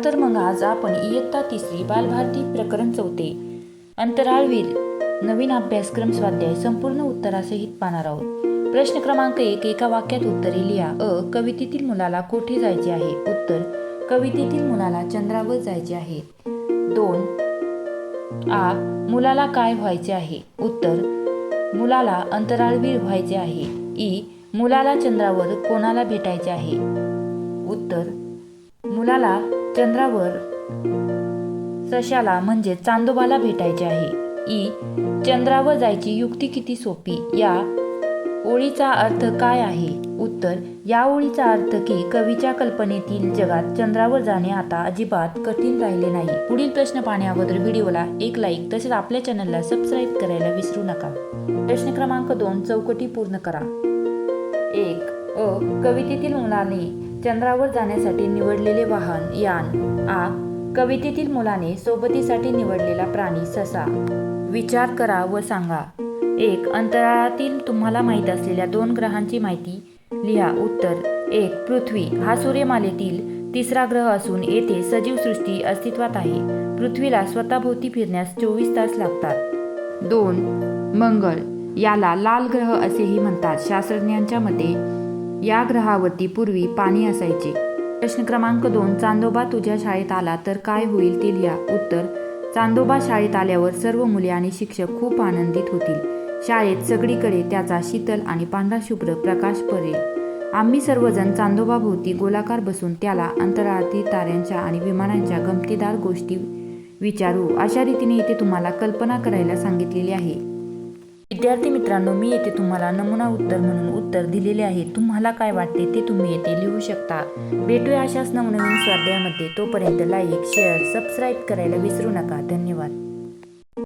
तर मग आज आपण इयत्ता तिसरी बालभारती प्रकरण 4 अंतराळवीर नवीन अभ्यासक्रम स्वाध्याय संपूर्ण उत्तरासहित पाहणार आहोत। प्रश्न क्रमांक 1, एका वाक्यात उत्तरे लिहा। कवितेतील मुलाला कोठे जायचे आहे? उत्तर, कवितेतील मुलाला चंद्रावर जायचे आहे। 2, मुलाला काय व्हायचे आहे? उत्तर, मुलाला अंतराळवीर व्हायचे आहे। मुलाला चंद्रावर कोणाला भेटायचे आहे? उत्तर, मुलाला चंद्रावर सशाला म्हणजे चांदोबाला भेटायचे आहे। चंद्रावर जायची युक्ती किती सोपी। या ओळीचा अर्थ काय आहे? उत्तर, या ओळीचा अर्थ की कवीच्या कल्पनेतील जगात चंद्रावर जाणे आता अजिबात कठीण राहिले नाही। पुढील प्रश्न पाहण्याअगोदर व्हिडिओला एक लाईक तसेच आपल्या चॅनलला सबस्क्राईब करायला विसरू नका। प्रश्न क्रमांक 2, चौकटी पूर्ण करा। 1, कवितेतील मुलाने चंद्रावर जाण्यासाठी निवडलेले वाहन यान। कवितेतील मुलाने सोबतीसाठी निवडलेला प्राणी ससा। विचार करा व सांगा। 1, अंतराळातील तुम्हाला माहीत असलेल्या 2 ग्रहांची माहिती लिहा। उत्तर, 1, पृथ्वी हा सूर्यमालेतील 3रा ग्रह असून येथे सजीव सृष्टी अस्तित्वात आहे। पृथ्वीला स्वतःभोवती फिरण्यास 24 तास लागतात। 2, मंगळ याला लाल ग्रह असेही म्हणतात। शास्त्रज्ञांच्या मते या ग्रहावरती पूर्वी पाणी असायचे। प्रश्न क्रमांक 2, चांदोबा तुझ्या शाळेत आला तर काय होईल ते लिहा। उत्तर, चांदोबा शाळेत आल्यावर सर्व मुले आणि शिक्षक खूप आनंदित होतील। शाळेत सगळीकडे त्याचा शीतल आणि पांढरा शुभ्र प्रकाश पडेल। आम्ही सर्वजण चांदोबाभोवती गोलाकार बसून त्याला अंतराळातील ताऱ्यांच्या आणि विमानांच्या गमतीदार गोष्टी विचारू। अशा रीतीने इथे तुम्हाला कल्पना करायला सांगितलेली आहे। विद्यार्थी मित्रांनो, मी येथे तुम्हाला नमुना उत्तर म्हणून उत्तर दिलेले आहे। तुम्हाला काय वाटते ते तुम्ही येथे लिहू शकता। भेटूया अशाच नवनवीन स्वाध्यायामध्ये। तोपर्यंत लाईक, शेअर, सबस्क्राईब करायला विसरू नका। धन्यवाद।